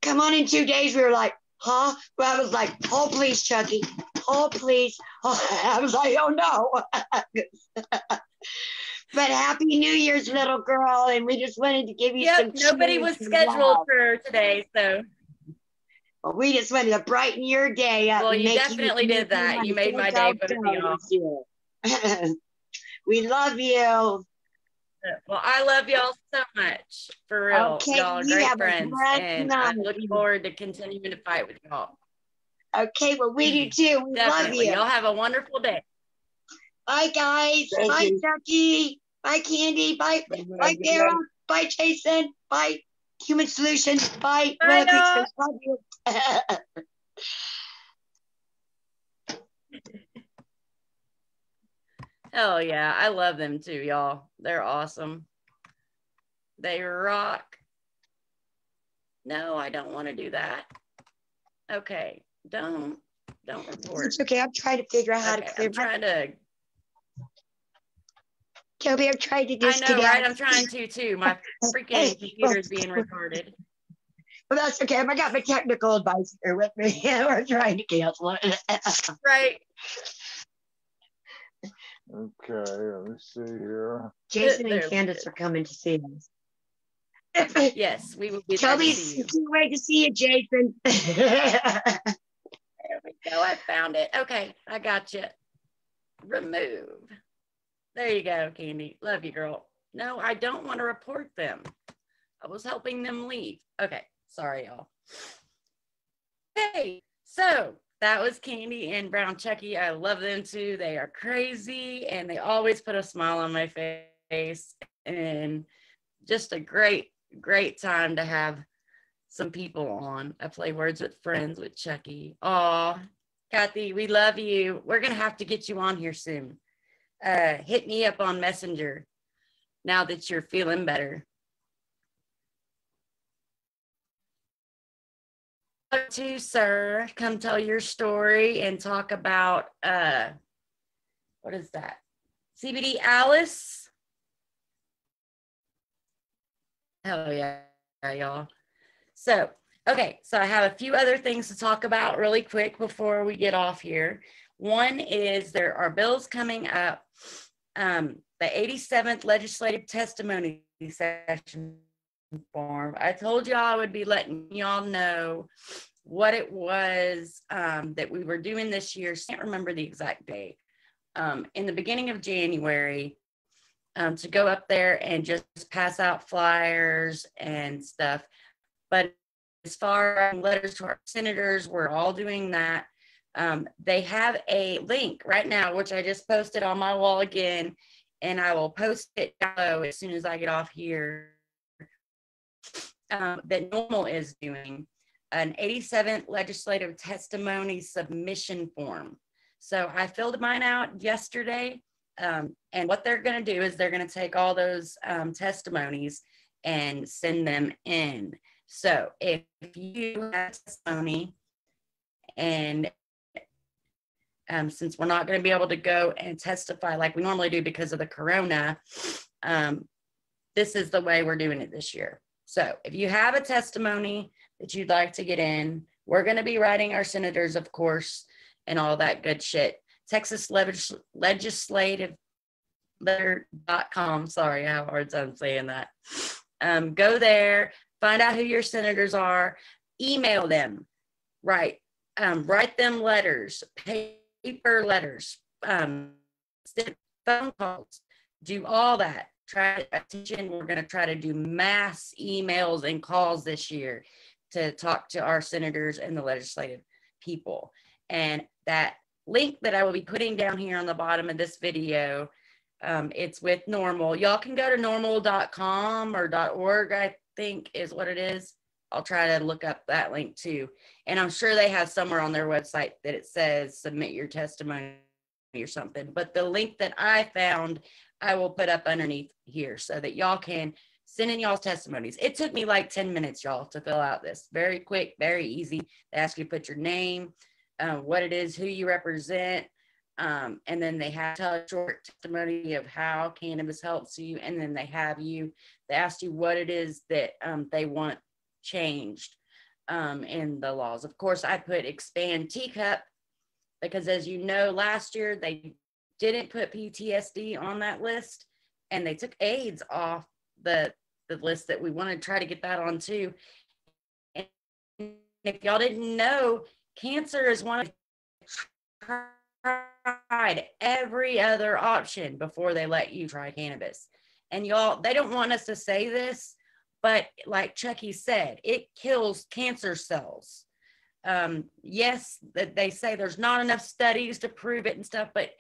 come on in 2 days. We were like, huh? Well, I was like, oh, please, Chucky. Oh, please. Oh, I was like, oh, no. But happy New Year's, little girl. And we just wanted to give you some nobody was scheduled for today, so. Well, we just wanted to brighten your day up. Well, you definitely did that. You made my day better than y'all. We love you. Well, I love y'all so much. For real. Okay, y'all are great friends. And I look forward to continuing to fight with y'all. Okay, well, we do too. We love you. Y'all have a wonderful day. Bye, guys. Bye, Chucky. Bye, Candi. Bye, Daryl. Bye, Jason. Bye, Human Solution. Bye. Bye, love you. Hell yeah. I love them too, y'all. They're awesome. They rock. No, I don't want to do that. Okay. Don't report. It's okay. I'm trying to figure out how to clear. I'm trying to. Toby, I'm trying to disconnect. I know, right? I'm trying to too. My freaking computer's being retarded. Well, that's okay. I got my technical advice here with me. We're trying to cancel it. Right. Okay, let me see here. Jason and Candis are coming to see us. Yes, we will be. Toby, can't wait to see you, Jason. There we go. Oh, I found it. Okay, I got you. Remove. There you go, Candy. Love you, girl. No, I don't want to report them. I was helping them leave. Okay, sorry, y'all. Hey, so that was Candy and Brown Chucky. I love them too. They are crazy and they always put a smile on my face, and just a great, great time to have some people on. I play Words with Friends with Chucky. Aw, Kathy, we love you. We're going to have to get you on here soon. Hit me up on Messenger now that you're feeling better. To sir, come tell your story and talk about what is that? CBD Alice. Hell yeah, y'all. So, okay, so I have a few other things to talk about really quick before we get off here. One is there are bills coming up. The 87th Legislative Testimony Session form. I told y'all I would be letting y'all know what it was that we were doing this year. I can't remember the exact date. In the beginning of January, to go up there and just pass out flyers and stuff. But as far as letters to our senators, we're all doing that. They have a link right now, which I just posted on my wall again, and I will post it below as soon as I get off here, that Normal is doing an 87th legislative testimony submission form. So I filled mine out yesterday. And what they're going to do is they're going to take all those testimonies and send them in. So if you have a testimony, and since we're not going to be able to go and testify like we normally do because of the corona, this is the way we're doing it this year. So if you have a testimony that you'd like to get in, we're going to be writing our senators, of course, and all that good shit. Texas legislative.com. Sorry how hard I'm saying that. Go there, find out who your senators are, email them, write them letters, paper letters, phone calls, do all that. Try attention. We're going to try to do mass emails and calls this year to talk to our senators and the legislative people. And that link that I will be putting down here on the bottom of this video, it's with Normal. Y'all can go to normal.com or .org, I think is what it is. I'll try to look up that link too. And I'm sure they have somewhere on their website that it says submit your testimony or something. But the link that I found, I will put up underneath here so that y'all can send in y'all's testimonies. It took me like 10 minutes, y'all, to fill out this. Very quick, very easy. They ask you to put your name, what it is, who you represent, and then they have to tell a short testimony of how cannabis helps you, and then they ask you what it is that they want changed in the laws. Of course, I put expand teacup because, as you know, last year they didn't put PTSD on that list, and they took AIDS off the list that we want to try to get that on too. And if y'all didn't know, cancer is one of tried every other option before they let you try cannabis. And y'all, they don't want us to say this, but like Chucky said, it kills cancer cells. Yes, that they say there's not enough studies to prove it and stuff, but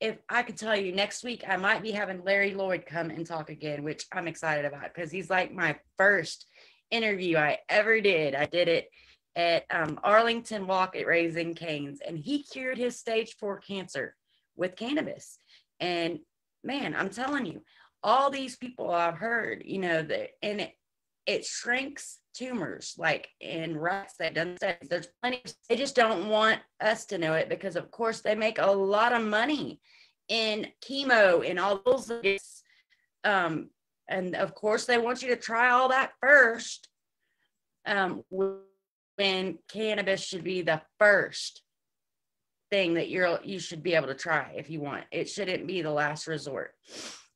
if I could tell you, next week I might be having Larry Lloyd come and talk again, which I'm excited about because he's like my first interview I ever did. I did it at Arlington Walk at Raising Cane's, and he cured his stage 4 cancer with cannabis. And man, I'm telling you, all these people I've heard, you know, that, and it shrinks tumors, like in rats that done studies. There's plenty. They just don't want us to know it because, of course, they make a lot of money in chemo and all those. And of course, they want you to try all that first. When cannabis should be the first thing that you should be able to try if you want. It shouldn't be the last resort.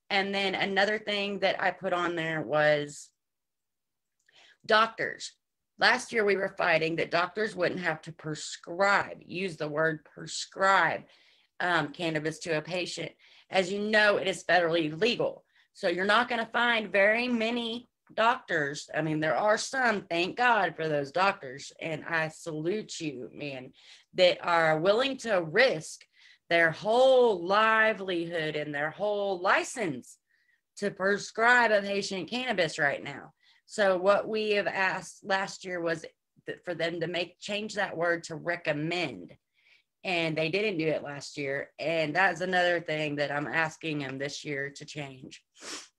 And then another thing that I put on there was doctors. Last year, we were fighting that doctors wouldn't have to prescribe, use the word prescribe cannabis to a patient. As you know, it is federally legal. So you're not going to find very many doctors. I mean, there are some, thank God for those doctors. And I salute you, man, that are willing to risk their whole livelihood and their whole license to prescribe a patient cannabis right now. So what we have asked last year was for them to change that word to recommend. And they didn't do it last year. And that's another thing that I'm asking them this year to change.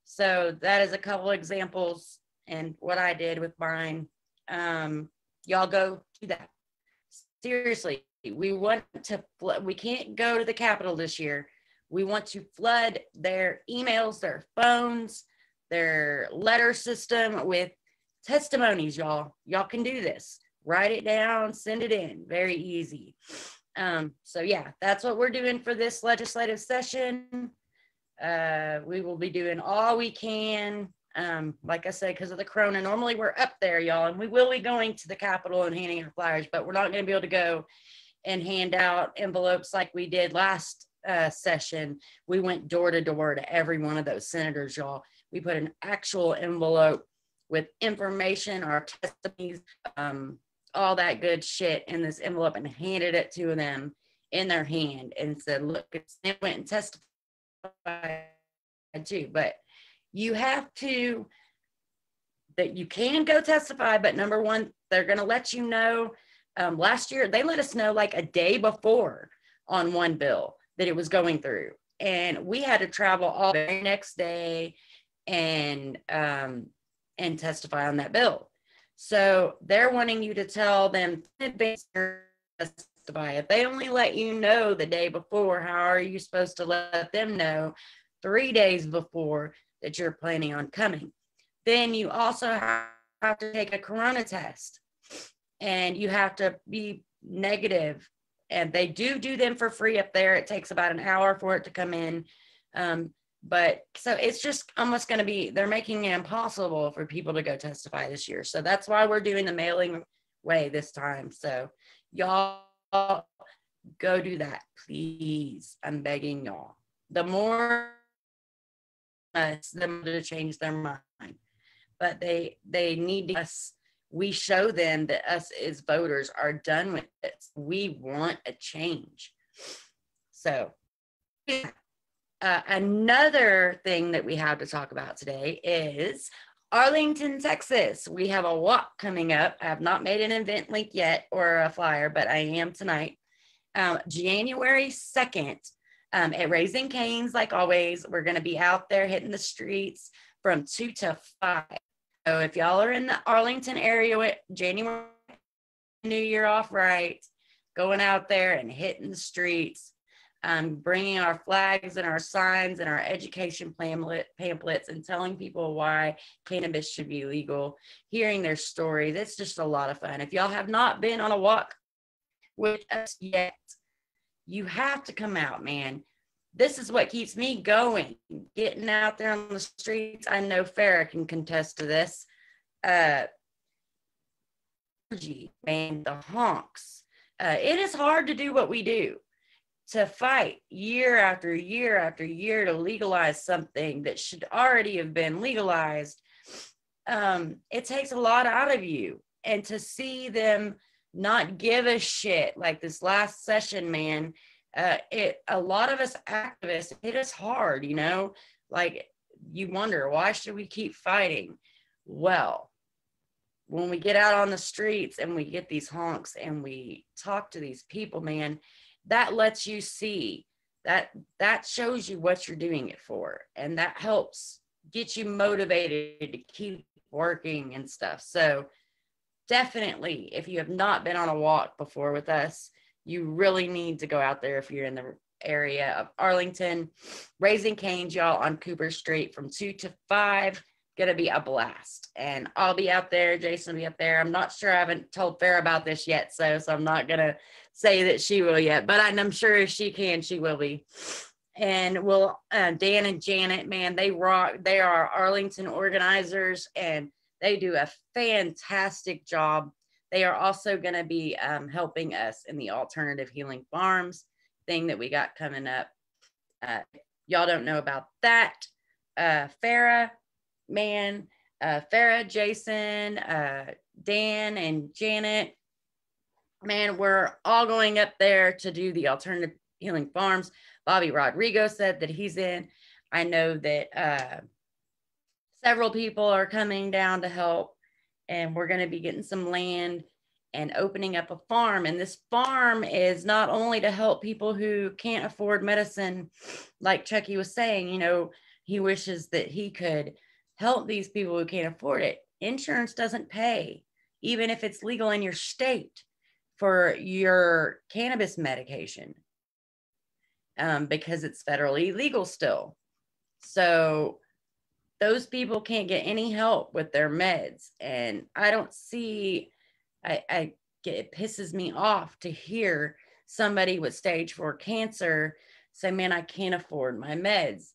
So that is a couple examples and what I did with mine. Y'all go do that. Seriously, we can't go to the Capitol this year. We want to flood their emails, their phones, their letter system with testimonies, y'all. Y'all can do this. Write it down, send it in. Very easy. So yeah, that's what we're doing for this legislative session. We will be doing all we can. Like I said, because of the corona, normally we're up there, y'all, and we will be going to the Capitol and handing out flyers, but we're not going to be able to go and hand out envelopes like we did last session. We went door to door to every one of those senators, y'all. We put an actual envelope with information, our testimonies, all that good shit in this envelope and handed it to them in their hand and said, look, it went and testified too. But you have to, that you can go testify, but number one, they're going to let you know. Last year, they let us know like a day before on one bill that it was going through. And we had to travel all the very next day and testify on that bill. So they're wanting you to tell them in advance to testify. If they only let you know the day before, how are you supposed to let them know 3 days before that you're planning on coming? Then you also have to take a corona test and you have to be negative. And they do them for free up there. It takes about an hour for it to come in. But so it's just almost going to be, they're making it impossible for people to go testify this year. So that's why we're doing the mailing way this time. So y'all go do that, please. I'm begging y'all. The more them to change their mind, but they need us. We show them that us as voters are done with this. We want a change. So another thing that we have to talk about today is Arlington, Texas. We have a walk coming up. I have not made an event link yet or a flyer, but I am tonight. January 2nd at Raising Cane's, like always. We're going to be out there hitting the streets from 2 to 5. So if y'all are in the Arlington area with January, New Year off right, going out there and hitting the streets, bringing our flags and our signs and our education pamphlets and telling people why cannabis should be legal, hearing their stories. It's just a lot of fun. If y'all have not been on a walk with us yet, you have to come out, man. This is what keeps me going, getting out there on the streets. I know Farrah can contest to this. Man, the honks. It is hard to do what we do, to fight year after year after year to legalize something that should already have been legalized. It takes a lot out of you. And to see them not give a shit like this last session, man, a lot of us activists, it hit us hard, you know, like you wonder, why should we keep fighting? Well, when we get out on the streets and we get these honks and we talk to these people, man, that lets you see that shows you what you're doing it for. And that helps get you motivated to keep working and stuff. So definitely, if you have not been on a walk before with us, you really need to go out there if you're in the area of Arlington. Raising Cane's, y'all, on Cooper Street from 2 to 5. Gonna be a blast. And I'll be out there. Jason will be up there. I'm not sure. I haven't told Farrah about this yet, so I'm not gonna say that she will yet. But I'm sure if she can, she will be. And we'll Dan and Janet, man, they rock. They are Arlington organizers, and They do a fantastic job. They are also going to be helping us in the alternative healing farms thing that we got coming up. Y'all don't know about that. Farah, Jason, Dan, and Janet, man, we're all going up there to do the alternative healing farms. Bobby Rodrigo said that he's in. I know that several people are coming down to help, and we're going to be getting some land and opening up a farm. And this farm is not only to help people who can't afford medicine, like Chucky was saying, you know, he wishes that he could help these people who can't afford it. Insurance doesn't pay, even if it's legal in your state, for your cannabis medication, because it's federally legal still. So those people can't get any help with their meds. And I don't see, it pisses me off to hear somebody with stage 4 cancer say, man, I can't afford my meds.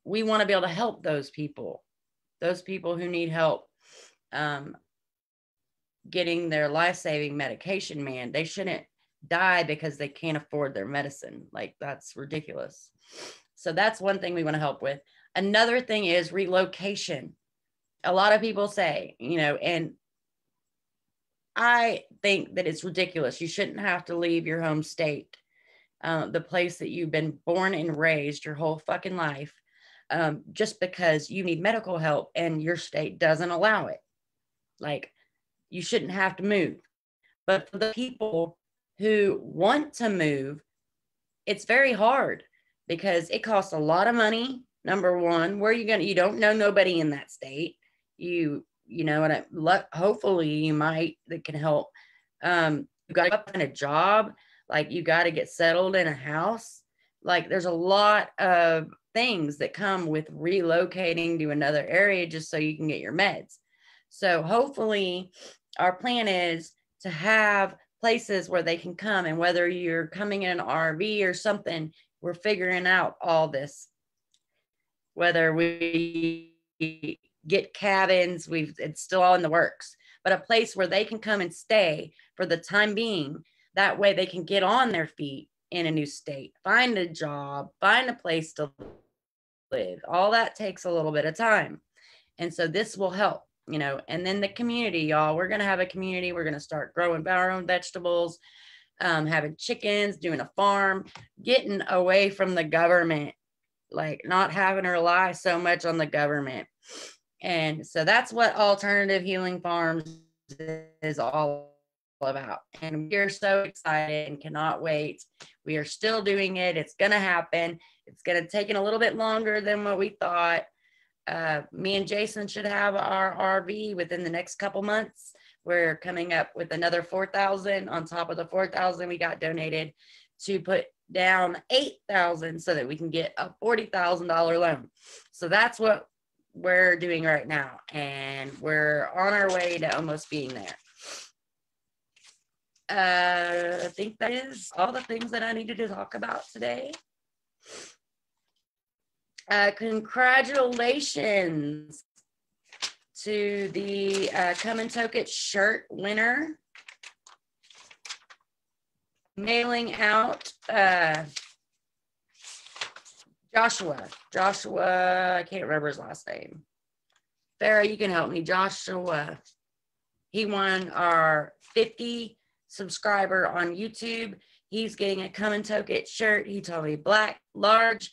We want to be able to help those people who need help getting their life-saving medication, man. They shouldn't die because they can't afford their medicine. Like, that's ridiculous. So that's one thing we want to help with. Another thing is relocation. A lot of people say, you know, and I think that it's ridiculous. You shouldn't have to leave your home state, the place that you've been born and raised your whole fucking life, just because you need medical help and your state doesn't allow it. Like, you shouldn't have to move. But for the people who want to move, it's very hard because it costs a lot of money. Number one, where are you going to, you don't know nobody in that state. You know, and hopefully you might, that can help. You got to find a job. Like, you got to get settled in a house. Like, there's a lot of things that come with relocating to another area just so you can get your meds. So hopefully our plan is to have places where they can come, and whether you're coming in an RV or something, we're figuring out all this. Whether we get cabins, it's still all in the works, but a place where they can come and stay for the time being. That way they can get on their feet in a new state, find a job, find a place to live. All that takes a little bit of time. And so this will help, you know. And then the community, y'all, we're going to have a community. We're going to start growing our own vegetables, having chickens, doing a farm, getting away from the government, like not having to rely so much on the government. And so that's what alternative healing farms is all about. And we're so excited and cannot wait. We are still doing it. It's going to happen. It's going to take a little bit longer than what we thought. Me and Jason should have our RV within the next couple months. We're coming up with another $4,000 on top of the $4,000 we got donated to put down $8,000 so that we can get a $40,000 loan. So that's what we're doing right now, and we're on our way to almost being there. I think that is all the things that I needed to talk about today. Congratulations to the Come and Toke It shirt winner. Mailing out Joshua, I can't remember his last name. Farah, you can help me. Joshua. He won our 50 subscriber on YouTube. He's getting a Come and Toke It shirt. He told me black, large,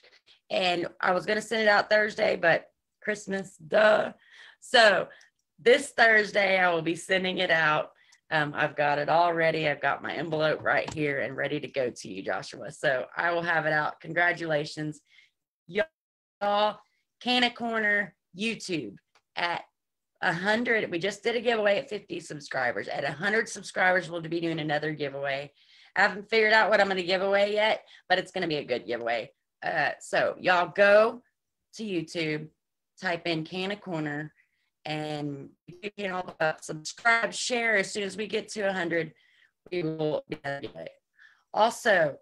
and I was going to send it out Thursday, but Christmas, duh. So this Thursday, I will be sending it out. I've got it all ready. I've got my envelope right here and ready to go to you, Joshua. So I will have it out. Congratulations. Y'all, Canna Corner YouTube at 100. We just did a giveaway at 50 subscribers. At 100 subscribers, we'll be doing another giveaway. I haven't figured out what I'm going to give away yet, but it's going to be a good giveaway. So y'all go to YouTube, type in Canna Corner, and you can all subscribe, share. As soon as we get to 100, we will be able to do it. Also,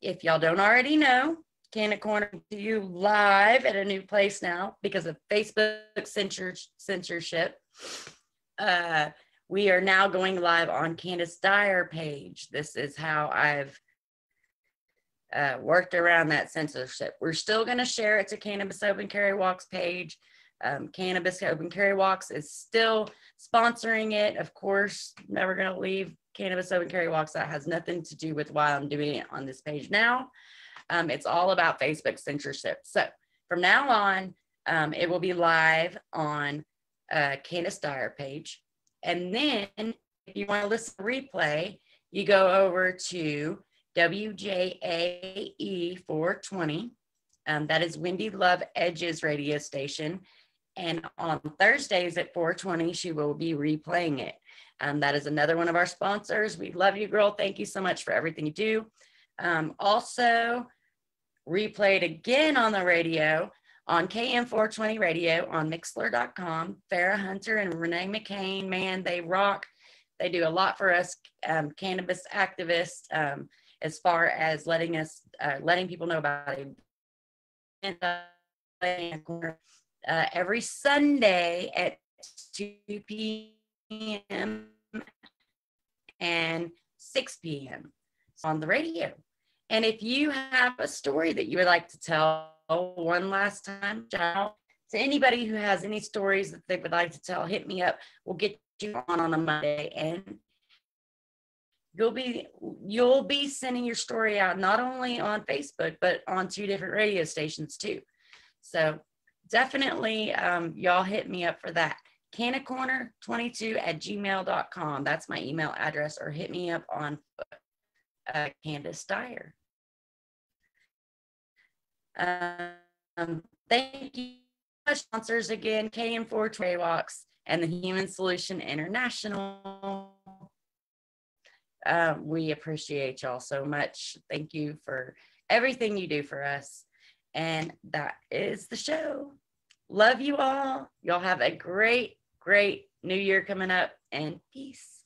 if y'all don't already know, Canna Corner to you live at a new place now because of Facebook censorship. We are now going live on Candace Dyer page. This is how I've worked around that censorship. We're still going to share it to Cannabis Open Carry Walks page. Cannabis Open Carry Walks is still sponsoring it. Of course, never going to leave Cannabis Open Carry Walks. That has nothing to do with why I'm doing it on this page now. It's all about Facebook censorship. So from now on, it will be live on Candace Dyer page. And then if you want to listen to replay, you go over to WJAE 420. That is Wendy Love Edge's radio station. And on Thursdays at 420, she will be replaying it. That is another one of our sponsors. We love you, girl. Thank you so much for everything you do. Also, replayed again on the radio on KM420 Radio on Mixlr.com. Farrah Hunter and Renee McCain, man, they rock. They do a lot for us cannabis activists as far as letting people know about it. Every Sunday at 2 p.m. and 6 p.m. on the radio. And if you have a story that you would like to tell one last time, shout out to anybody who has any stories that they would like to tell, hit me up. We'll get you on a Monday, and you'll be sending your story out not only on Facebook, but on 2 different radio stations too. So definitely y'all hit me up for that. cannacorner22@gmail.com. That's my email address, or hit me up on Candace Dyer. Thank you, sponsors again, KM4 Trade Walks and the Human Solution International. We appreciate y'all so much. Thank you for everything you do for us. And that is the show. Love you all. Y'all have a great, great new year coming up, and peace.